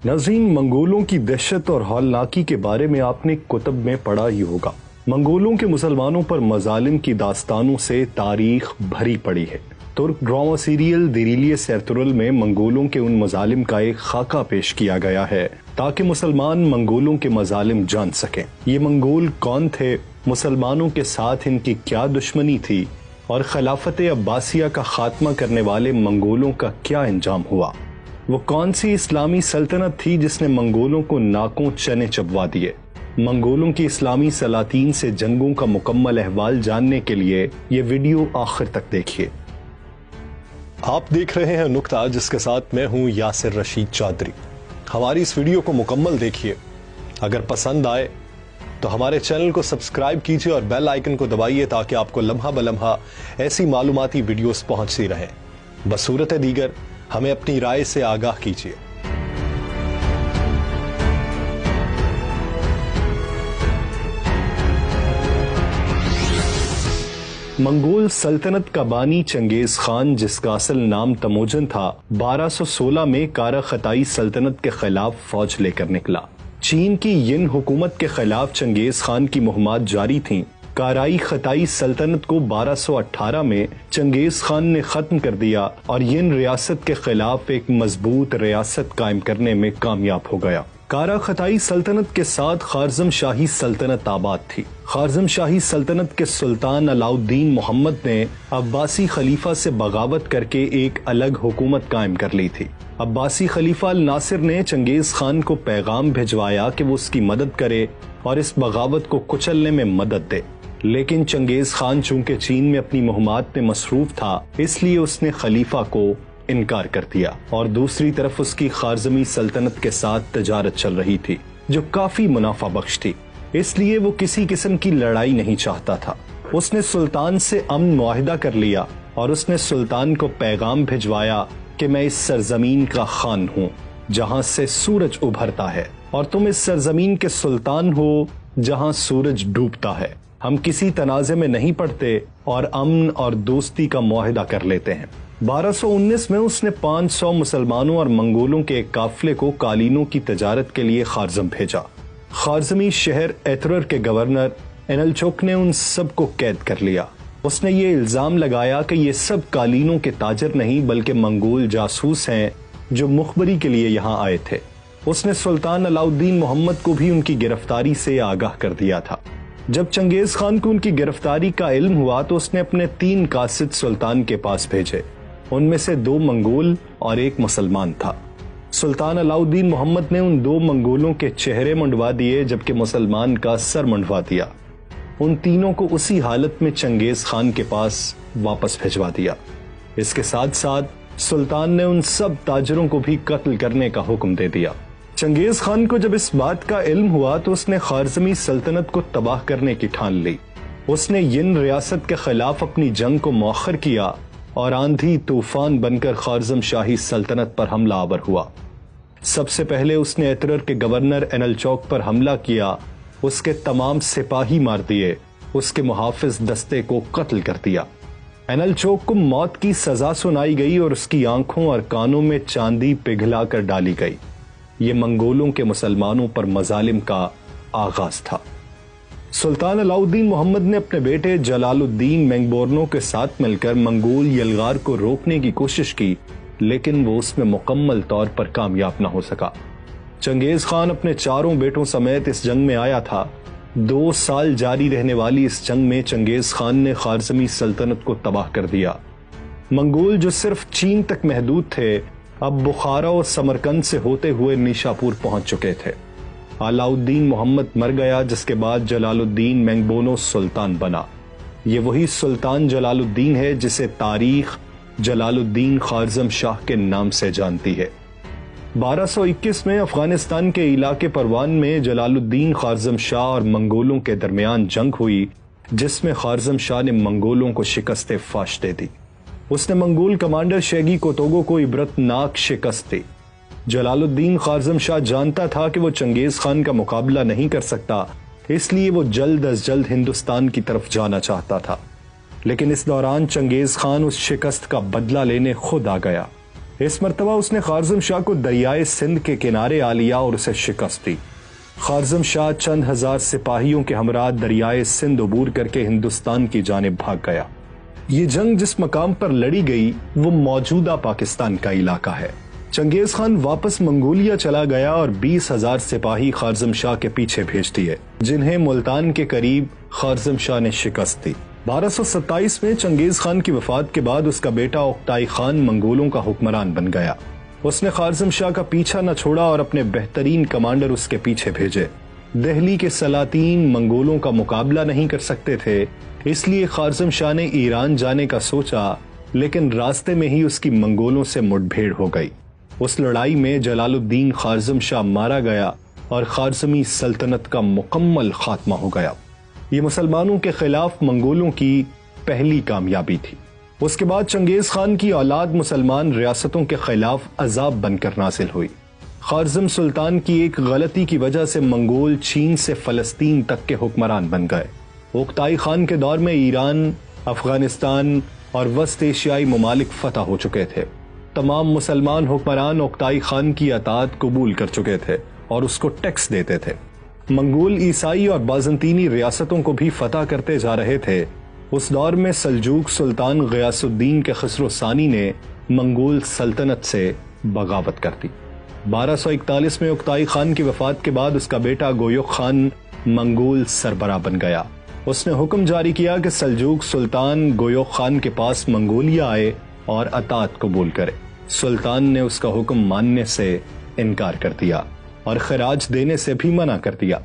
ناظرین، منگولوں کی دہشت اور ہولناکی کے بارے میں آپ نے کتب میں پڑھا ہی ہوگا۔ منگولوں کے مسلمانوں پر مظالم کی داستانوں سے تاریخ بھری پڑی ہے۔ ترک ڈرامہ سیریل دیریلیس ایرترل میں منگولوں کے ان مظالم کا ایک خاکہ پیش کیا گیا ہے تاکہ مسلمان منگولوں کے مظالم جان سکیں۔ یہ منگول کون تھے، مسلمانوں کے ساتھ ان کی کیا دشمنی تھی، اور خلافت عباسیہ کا خاتمہ کرنے والے منگولوں کا کیا انجام ہوا۔ وہ کون سی اسلامی سلطنت تھی جس نے منگولوں کو ناکوں چنے چبوا دیے۔ منگولوں کی اسلامی سلاطین سے جنگوں کا مکمل احوال جاننے کے لیے یہ ویڈیو آخر تک دیکھیے۔ آپ دیکھ رہے ہیں نقطہ، جس کے ساتھ میں ہوں یاسر رشید چودھری۔ ہماری اس ویڈیو کو مکمل دیکھیے۔ اگر پسند آئے تو ہمارے چینل کو سبسکرائب کیجیے اور بیل آئیکن کو دبائیے تاکہ آپ کو لمحہ بلمحہ ایسی معلوماتی ویڈیوز پہنچتی رہیں۔ بصورت دیگر ہمیں اپنی رائے سے آگاہ کیجیے۔ منگول سلطنت کا بانی چنگیز خان، جس کا اصل نام تموجن تھا، 1216 میں کارا خطائی سلطنت کے خلاف فوج لے کر نکلا۔ چین کی ین حکومت کے خلاف چنگیز خان کی مہمات جاری تھیں۔ کارائی خطائی سلطنت کو 1218 میں چنگیز خان نے ختم کر دیا اور ین ریاست کے خلاف ایک مضبوط ریاست قائم کرنے میں کامیاب ہو گیا۔ کارا خطائی سلطنت کے ساتھ خارزم شاہی سلطنت آباد تھی۔ خارزم شاہی سلطنت کے سلطان علاؤالدین محمد نے عباسی خلیفہ سے بغاوت کر کے ایک الگ حکومت قائم کر لی تھی۔ عباسی خلیفہ الناصر نے چنگیز خان کو پیغام بھجوایا کہ وہ اس کی مدد کرے اور اس بغاوت کو کچلنے میں مدد دے، لیکن چنگیز خان چونکہ چین میں اپنی مہمات میں مصروف تھا، اس لیے اس نے خلیفہ کو انکار کر دیا، اور دوسری طرف اس کی خارزمی سلطنت کے ساتھ تجارت چل رہی تھی جو کافی منافع بخش تھی، اس لیے وہ کسی قسم کی لڑائی نہیں چاہتا تھا۔ اس نے سلطان سے امن معاہدہ کر لیا اور اس نے سلطان کو پیغام بھجوایا کہ میں اس سرزمین کا خان ہوں جہاں سے سورج ابھرتا ہے، اور تم اس سرزمین کے سلطان ہو جہاں سورج ڈوبتا ہے۔ ہم کسی تنازع میں نہیں پڑتے اور امن اور دوستی کا معاہدہ کر لیتے ہیں۔ 1219 میں اس نے 500 مسلمانوں اور منگولوں کے ایک قافلے کو قالینوں کی تجارت کے لیے خارزم بھیجا۔ خارزمی شہر ایترر کے گورنر انلچوک نے ان سب کو قید کر لیا۔ اس نے یہ الزام لگایا کہ یہ سب قالینوں کے تاجر نہیں بلکہ منگول جاسوس ہیں جو مخبری کے لیے یہاں آئے تھے۔ اس نے سلطان علاؤالدین محمد کو بھی ان کی گرفتاری سے آگاہ کر دیا تھا۔ جب چنگیز خان کو ان کی گرفتاری کا علم ہوا تو اس نے اپنے 3 قاصد سلطان کے پاس بھیجے، ان میں سے 2 منگول اور 1 مسلمان تھا۔ سلطان علاؤالدین محمد نے ان 2 منگولوں کے چہرے منڈوا دیے جبکہ مسلمان کا سر منڈوا دیا۔ ان تینوں کو اسی حالت میں چنگیز خان کے پاس واپس بھجوا دیا۔ اس کے ساتھ ساتھ سلطان نے ان سب تاجروں کو بھی قتل کرنے کا حکم دے دیا۔ چنگیز خان کو جب اس بات کا علم ہوا تو اس نے خارزمی سلطنت کو تباہ کرنے کی ٹھان لی۔ اس نے ین ریاست کے خلاف اپنی جنگ کو مؤخر کیا اور آندھی طوفان بن کر خارزم شاہی سلطنت پر حملہ آور ہوا۔ سب سے پہلے اس نے ایترر کے گورنر انلچوک پر حملہ کیا، اس کے تمام سپاہی مار دیے، اس کے محافظ دستے کو قتل کر دیا۔ انلچوک کو موت کی سزا سنائی گئی اور اس کی آنکھوں اور کانوں میں چاندی پگھلا کر ڈالی گئی۔ یہ منگولوں کے مسلمانوں پر مظالم کا آغاز تھا۔ سلطان علاؤالدین محمد نے اپنے بیٹے جلال الدین مینگبورنو کے ساتھ مل کر منگول یلغار کو روکنے کی کوشش کی، لیکن وہ اس میں مکمل طور پر کامیاب نہ ہو سکا۔ چنگیز خان اپنے 4 بیٹوں سمیت اس جنگ میں آیا تھا۔ 2 سال جاری رہنے والی اس جنگ میں چنگیز خان نے خارزمی سلطنت کو تباہ کر دیا۔ منگول جو صرف چین تک محدود تھے، اب بخارا اور سمرقند سے ہوتے ہوئے نیشاپور پہنچ چکے تھے۔ علاؤالدین محمد مر گیا، جس کے بعد جلال الدین مینگبونو سلطان بنا۔ یہ وہی سلطان جلال الدین ہے جسے تاریخ جلال الدین خارزم شاہ کے نام سے جانتی ہے۔ 1221 میں افغانستان کے علاقے پروان میں جلال الدین خارزم شاہ اور منگولوں کے درمیان جنگ ہوئی، جس میں خارزم شاہ نے منگولوں کو شکست فاش دے دی۔ اس نے منگول کمانڈر شیگی کوتوگو کو عبرتناک شکست دی۔ جلال الدین خارزم شاہ جانتا تھا کہ وہ چنگیز خان کا مقابلہ نہیں کر سکتا، اس لیے وہ جلد از جلد ہندوستان کی طرف جانا چاہتا تھا، لیکن اس دوران چنگیز خان اس شکست کا بدلہ لینے خود آ گیا۔ اس مرتبہ اس نے خارزم شاہ کو دریائے سندھ کے کنارے آ لیا اور اسے شکست دی۔ خارزم شاہ چند ہزار سپاہیوں کے ہمراہ دریائے سندھ عبور کر کے ہندوستان کی جانب بھاگ گیا۔ یہ جنگ جس مقام پر لڑی گئی وہ موجودہ پاکستان کا علاقہ ہے۔ چنگیز خان واپس منگولیا چلا گیا اور 20,000 سپاہی خارزم شاہ کے پیچھے بھیج دیے، جنہیں ملتان کے قریب خارزم شاہ نے شکست دی۔ 1227 میں چنگیز خان کی وفات کے بعد اس کا بیٹا اوکتائی خان منگولوں کا حکمران بن گیا۔ اس نے خارزم شاہ کا پیچھا نہ چھوڑا اور اپنے بہترین کمانڈر اس کے پیچھے بھیجے۔ دہلی کے سلاطین منگولوں کا مقابلہ نہیں کر سکتے تھے، اس لیے خارزم شاہ نے ایران جانے کا سوچا، لیکن راستے میں ہی اس کی منگولوں سے مٹ بھیڑ ہو گئی۔ اس لڑائی میں جلال الدین خارزم شاہ مارا گیا اور خارزمی سلطنت کا مکمل خاتمہ ہو گیا۔ یہ مسلمانوں کے خلاف منگولوں کی پہلی کامیابی تھی۔ اس کے بعد چنگیز خان کی اولاد مسلمان ریاستوں کے خلاف عذاب بن کر نازل ہوئی۔ خارزم سلطان کی ایک غلطی کی وجہ سے منگول چین سے فلسطین تک کے حکمران بن گئے۔ اوکتائی خان کے دور میں ایران، افغانستان اور وسط ایشیائی ممالک فتح ہو چکے تھے۔ تمام مسلمان حکمران اوکتائی خان کی اطاعت قبول کر چکے تھے اور اس کو ٹیکس دیتے تھے۔ منگول عیسائی اور بازنطینی ریاستوں کو بھی فتح کرتے جا رہے تھے۔ اس دور میں سلجوق سلطان غیاث الدین کے خسرو ثانی نے منگول سلطنت سے بغاوت کر دی۔ 1241 میں اوکتائی خان کی وفات کے بعد اس کا بیٹا گویوک خان منگول سربراہ بن گیا۔ اس نے حکم جاری کیا کہ سلجوق سلطان گویوک خان کے پاس منگولیا آئے اور اطاعت قبول کرے۔ سلطان نے اس کا حکم ماننے سے انکار کر دیا اور خراج دینے سے بھی منع کر دیا۔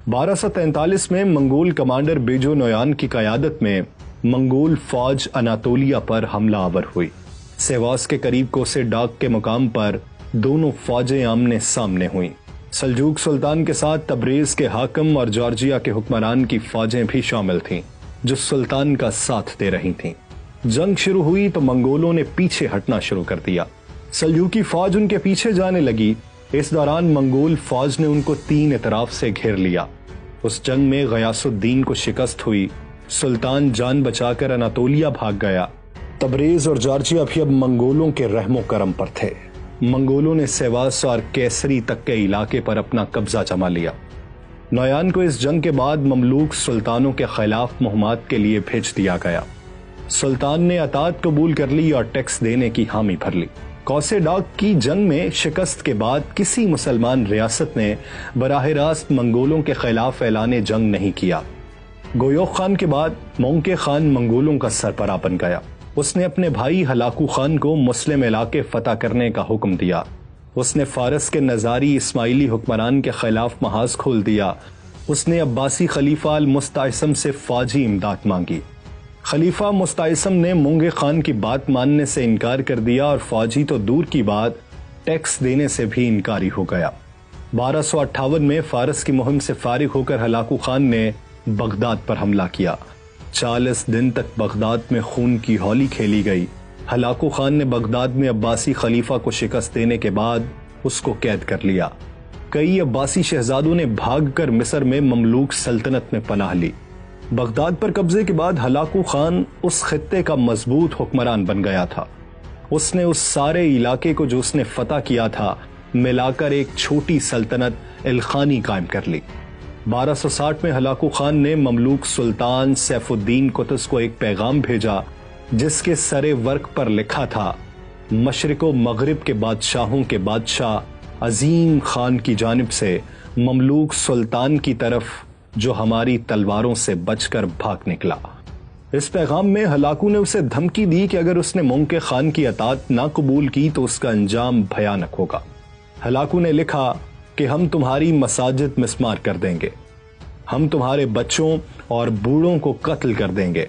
1243 میں منگول کمانڈر بیجو نویان کی قیادت میں منگول فوج اناتولیا پر حملہ آور ہوئی۔ سیواس کے قریب کوسے ڈاک کے مقام پر دونوں فوجیں آمنے سامنے ہوئیں۔ سلجوق سلطان کے ساتھ تبریز کے حاکم اور جارجیا کے حکمران کی فوجیں بھی شامل تھیں، جو سلطان کا ساتھ دے رہی تھیں۔ جنگ شروع ہوئی تو منگولوں نے پیچھے ہٹنا شروع کر دیا۔ سلجوقی فوج ان کے پیچھے جانے لگی۔ اس دوران منگول فوج نے ان کو 3 اطراف سے گھیر لیا۔ اس جنگ میں غیاث الدین کو شکست ہوئی۔ سلطان جان بچا کر اناتولیا بھاگ گیا۔ تبریز اور جارجیا بھی اب منگولوں کے رحم و کرم پر تھے۔ منگولوں نے سیواس اور کیسری تک کے علاقے پر اپنا قبضہ جما لیا۔ نویان کو اس جنگ کے بعد مملوک سلطانوں کے خلاف مہمات کے لیے بھیج دیا گیا۔ سلطان نے اطاعت قبول کر لی اور ٹیکس دینے کی حامی بھر لی۔ کوسے ڈاک کی جنگ میں شکست کے بعد کسی مسلمان ریاست نے براہ راست منگولوں کے خلاف اعلان جنگ نہیں کیا۔ گویوک خان کے بعد مونکے خان منگولوں کا سربراہ بن گیا۔ اس نے اپنے بھائی ہلاکو خان کو مسلم علاقے فتح کرنے کا حکم دیا۔ اس نے فارس کے نزاری اسماعیلی حکمران کے خلاف محاذ کھول دیا۔ اس نے عباسی خلیفہ المستعصم سے فوجی امداد مانگی۔ خلیفہ مستعصم نے مونگے خان کی بات ماننے سے انکار کر دیا اور فوجی تو دور کی بات ٹیکس دینے سے بھی انکاری ہو گیا۔ 1258 میں فارس کی مہم سے فارغ ہو کر ہلاکو خان نے بغداد پر حملہ کیا۔ 40 دن تک بغداد میں خون کی ہولی کھیلی گئی۔ ہلاکو خان نے بغداد میں عباسی خلیفہ کو شکست دینے کے بعد اس کو قید کر لیا۔ کئی عباسی شہزادوں نے بھاگ کر مصر میں مملوک سلطنت میں پناہ لی۔ بغداد پر قبضے کے بعد ہلاکو خان اس خطے کا مضبوط حکمران بن گیا تھا۔ اس نے اس سارے علاقے کو جو اس نے فتح کیا تھا ملا کر ایک چھوٹی سلطنت الخانی قائم کر لی۔ 1260 میں ہلاکو خان نے مملوک سلطان سیف الدین قطز کو ایک پیغام بھیجا جس کے سرے ورق پر لکھا تھا: مشرق و مغرب کے بادشاہوں کے بادشاہ عظیم خان کی جانب سے مملوک سلطان کی طرف جو ہماری تلواروں سے بچ کر بھاگ نکلا۔ اس پیغام میں ہلاکو نے اسے دھمکی دی کہ اگر اس نے مونکے خان کی اطاعت نہ قبول کی تو اس کا انجام بھیانک ہوگا۔ ہلاکو نے لکھا کہ ہم تمہاری مساجد مسمار کر دیں گے، ہم تمہارے بچوں اور بوڑھوں کو قتل کر دیں گے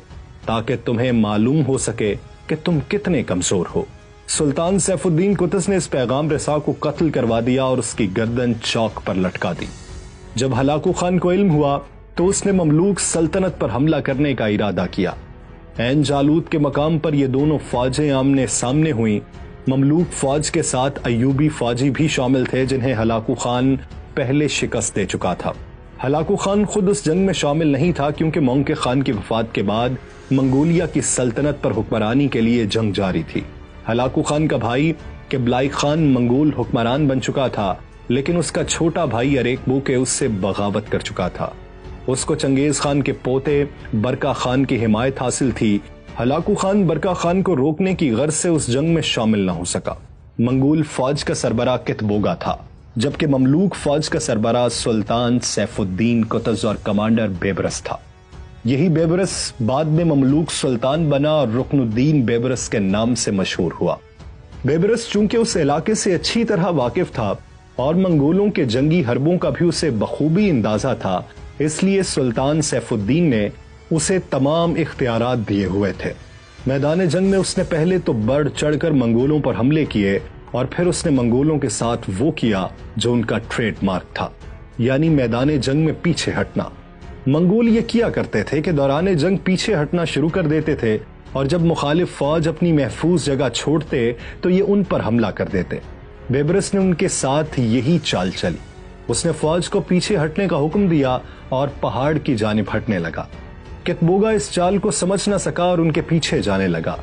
تاکہ تمہیں معلوم ہو سکے کہ تم کتنے کمزور ہو۔ سلطان سیف الدین قطز نے اس پیغام رسا کو قتل کروا دیا اور اس کی گردن چوک پر لٹکا دی۔ جب ہلاکو خان کو علم ہوا تو اس نے مملوک سلطنت پر حملہ کرنے کا ارادہ کیا۔ عین جالوت کے مقام پر یہ دونوں فوجیں آمنے سامنے ہوئیں۔ مملوک فوج کے ساتھ ایوبی فوجی بھی شامل تھے جنہیں ہلاکو خان پہلے شکست دے چکا تھا۔ ہلاکو خان خود اس جنگ میں شامل نہیں تھا کیونکہ مونکے خان کی وفات کے بعد منگولیا کی سلطنت پر حکمرانی کے لیے جنگ جاری تھی۔ ہلاکو خان کا بھائی کہ بلائق خان منگول حکمران بن چکا تھا، لیکن اس کا چھوٹا بھائی اریکبو کے اس سے بغاوت کر چکا تھا۔ اس کو چنگیز خان کے پوتے برقع خان کی حمایت حاصل تھی۔ ہلاکو خان برقع خان کو روکنے کی غرض سے اس جنگ میں شامل نہ ہو سکا۔ منگول فوج کا سربراہ کتبوگا تھا، جبکہ مملوک فوج کا سربراہ سلطان سیف الدین قطز اور کمانڈر بیبرس تھا۔ یہی بیبرس بعد میں مملوک سلطان بنا اور رکن الدین بیبرس کے نام سے مشہور ہوا۔ بیبرس چونکہ اس علاقے سے اچھی طرح واقف تھا اور منگولوں کے جنگی حربوں کا بھی اسے بخوبی اندازہ تھا، اس لیے سلطان سیف الدین نے اسے تمام اختیارات دیے ہوئے تھے۔ میدان جنگ میں اس نے پہلے تو بڑھ چڑھ کر منگولوں پر حملے کیے اور پھر اس نے منگولوں کے ساتھ وہ کیا جو ان کا ٹریڈ مارک تھا، یعنی میدان جنگ میں پیچھے ہٹنا۔ منگول یہ کیا کرتے تھے کہ دوران جنگ پیچھے ہٹنا شروع کر دیتے تھے اور جب مخالف فوج اپنی محفوظ جگہ چھوڑتے تو یہ ان پر حملہ کر دیتے۔ بیبرس نے ان کے ساتھ یہی چال چلی۔ اس نے فوج کو پیچھے ہٹنے کا حکم دیا اور پہاڑ کی جانب ہٹنے لگا۔ کتبوگا اس چال کو سمجھ نہ سکا اور ان کے پیچھے جانے لگا۔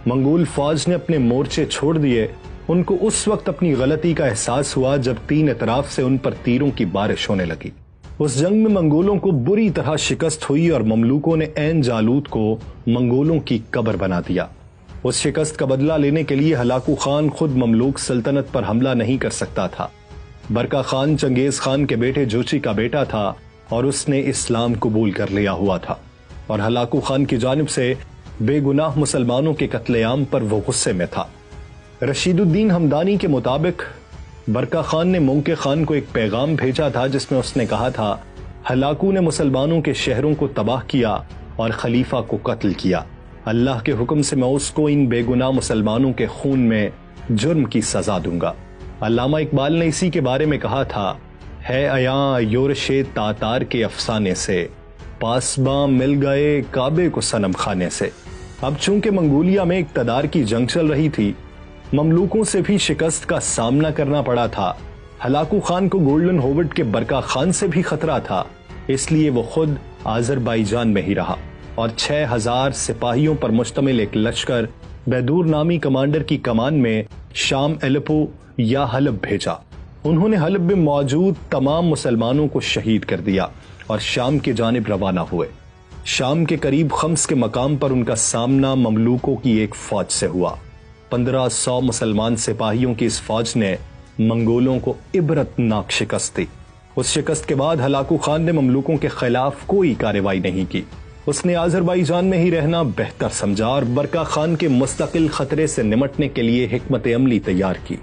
منگول فوج نے اپنے مورچے چھوڑ دیے۔ ان کو اس وقت اپنی غلطی کا احساس ہوا جب تین اطراف سے ان پر تیروں کی بارش ہونے لگی۔ اس جنگ میں منگولوں کو بری طرح شکست ہوئی اور مملوکوں نے عین جالوت کو منگولوں کی قبر بنا دیا۔ اس شکست کا بدلہ لینے کے لیے ہلاکو خان خود مملوک سلطنت پر حملہ نہیں کر سکتا تھا۔ برقع خان چنگیز خان کے بیٹے جوچی کا بیٹا تھا اور اس نے اسلام قبول کر لیا ہوا تھا، اور ہلاکو خان کی جانب سے بے گناہ مسلمانوں کے قتل عام پر وہ غصے میں تھا۔ رشید الدین ہمدانی کے مطابق برقع خان نے مونکے خان کو ایک پیغام بھیجا تھا جس میں اس نے کہا تھا، ہلاکو نے مسلمانوں کے شہروں کو تباہ کیا اور خلیفہ کو قتل کیا۔ اللہ کے حکم سے میں اس کو ان بے گناہ مسلمانوں کے خون میں جرم کی سزا دوں گا۔ علامہ اقبال نے اسی کے بارے میں کہا تھا، ہے عیاں یورش تاتار کے افسانے سے، پاسباں مل گئے کعبے کو صنم خانے سے۔ اب چونکہ منگولیا میں اقتدار کی جنگ چل رہی تھی، مملوکوں سے بھی شکست کا سامنا کرنا پڑا تھا۔ ہلاکو خان کو گولڈن ہووڈ کے برقع خان سے بھی خطرہ تھا، اس لیے وہ خود آذربائیجان میں ہی رہا اور 6000 سپاہیوں پر مشتمل ایک لشکر بیدور نامی کمانڈر کی کمان میں شام ایلپو یا حلب بھیجا۔ انہوں نے حلب میں موجود تمام مسلمانوں کو شہید کر دیا اور شام کی جانب روانہ ہوئے۔ شام کے قریب خمس کے مقام پر ان کا سامنا مملوکوں کی ایک فوج سے ہوا۔ 1500 مسلمان سپاہیوں کی اس فوج نے منگولوں کو عبرتناک شکست دی۔ اس شکست کے بعد ہلاکو خان نے مملوکوں کے خلاف کوئی کارروائی نہیں کی۔ اس نے آذربائیجان میں ہی رہنا بہتر سمجھا اور برقع خان کے مستقل خطرے سے نمٹنے کے لیے حکمت عملی تیار کی۔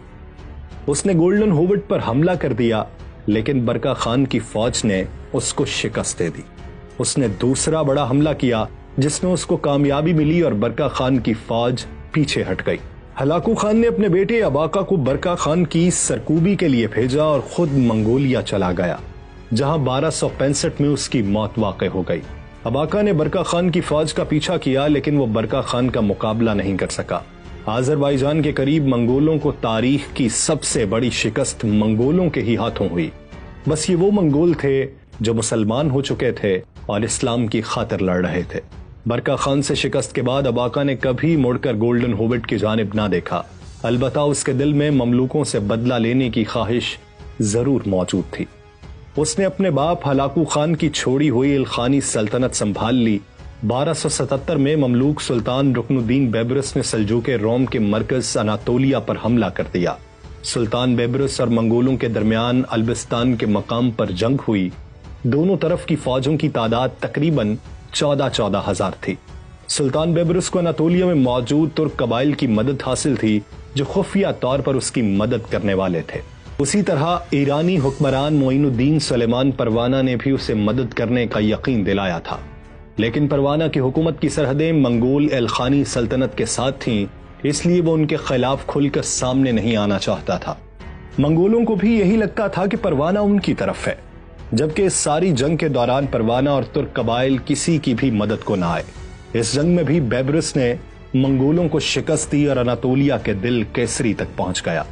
اس نے گولڈن ہووڈ پر حملہ کر دیا، لیکن برقع خان کی فوج نے اس کو شکست دے دی۔ اس نے دوسرا بڑا حملہ کیا جس میں اس کو کامیابی ملی اور برقع خان کی فوج پیچھے ہٹ گئی۔ ہلاکو خان نے اپنے بیٹے اباقا کو برقع خان کی سرکوبی کے لیے بھیجا اور خود منگولیا چلا گیا، جہاں 1265 میں اس کی موت واقع ہو گئی۔ اباقا نے برقع خان کی فوج کا پیچھا کیا، لیکن وہ برقع خان کا مقابلہ نہیں کر سکا۔ آذربائیجان کے قریب منگولوں کو تاریخ کی سب سے بڑی شکست منگولوں کے ہی ہاتھوں ہوئی۔ بس یہ وہ منگول تھے جو مسلمان ہو چکے تھے اور اسلام کی خاطر لڑ رہے تھے۔ برقع خان سے شکست کے بعد اباقا نے کبھی مڑ کر گولڈن ہووڈ کی جانب نہ دیکھا، البتہ اس کے دل میں مملوکوں سے بدلہ لینے کی خواہش ضرور موجود تھی۔ اس نے اپنے باپ ہلاکو خان کی چھوڑی ہوئی الخانی سلطنت سنبھال لی۔ 1277 میں مملوک سلطان رکن الدین بیبرس نے سلجوق روم کے مرکز اناتولیا پر حملہ کر دیا۔ سلطان بیبرس اور منگولوں کے درمیان البستان کے مقام پر جنگ ہوئی۔ دونوں طرف کی فوجوں کی تعداد تقریباً 14,000 تھی۔ سلطان بیبرس کو اناتولیا میں موجود ترک قبائل کی مدد حاصل تھی جو خفیہ طور پر اس کی مدد کرنے والے تھے۔ اسی طرح ایرانی حکمران معین الدین سلیمان پروانہ نے بھی اسے مدد کرنے کا یقین دلایا تھا، لیکن پروانہ کی حکومت کی سرحدیں منگول الخانی سلطنت کے ساتھ تھیں، اس لیے وہ ان کے خلاف کھل کر سامنے نہیں آنا چاہتا تھا۔ منگولوں کو بھی یہی لگتا تھا کہ پروانہ ان کی طرف ہے، جبکہ اس ساری جنگ کے دوران پروانہ اور ترک قبائل کسی کی بھی مدد کو نہ آئے۔ اس جنگ میں بھی بیبرس نے منگولوں کو شکست دی اور اناتولیا کے دل کیسری تک پہنچ گیا۔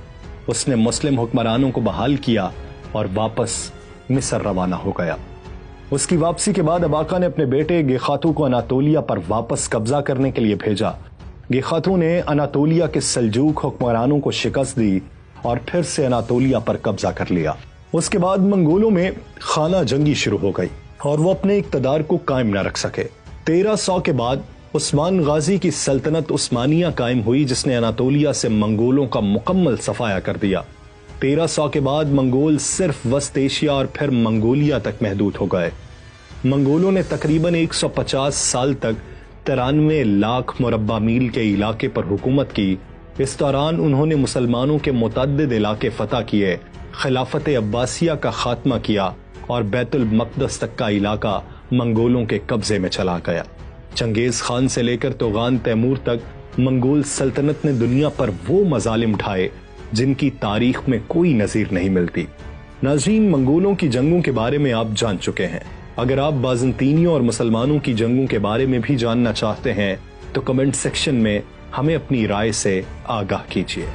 اس نے مسلم حکمرانوں کو بحال کیا اور واپس مصر روانہ ہو گیا۔ اس کی واپسی کے بعد اباقا نے اپنے بیٹے گیخاتو کو اناتولیا پر واپس قبضہ کرنے کے لیے بھیجا۔ یہ خطوں نے اناطولیہ کے سلجوق حکمرانوں کو شکست دی اور پھر سے اناطولیہ پر قبضہ کر لیا۔ اس کے بعد منگولوں میں خانہ جنگی شروع ہو گئی اور وہ اپنے اقتدار کو قائم نہ رکھ سکے۔ 1300 کے بعد عثمان غازی کی سلطنت عثمانیہ قائم ہوئی، جس نے اناطولیہ سے منگولوں کا مکمل صفایا کر دیا۔ 1300 کے بعد منگول صرف وسط ایشیا اور پھر منگولیا تک محدود ہو گئے۔ منگولوں نے تقریباً 150 سال تک 93 لاکھ مربع میل کے علاقے پر حکومت کی۔ اس دوران انہوں نے مسلمانوں کے متعدد علاقے فتح کیے، خلافت عباسیہ کا خاتمہ کیا اور بیت المقدس تک کا علاقہ منگولوں کے قبضے میں چلا گیا۔ چنگیز خان سے لے کر توغان تیمور تک منگول سلطنت نے دنیا پر وہ مظالم ڈھائے جن کی تاریخ میں کوئی نظیر نہیں ملتی۔ ناظرین، منگولوں کی جنگوں کے بارے میں آپ جان چکے ہیں۔ اگر آپ بازنطینیوں اور مسلمانوں کی جنگوں کے بارے میں بھی جاننا چاہتے ہیں تو کمنٹ سیکشن میں ہمیں اپنی رائے سے آگاہ کیجیے۔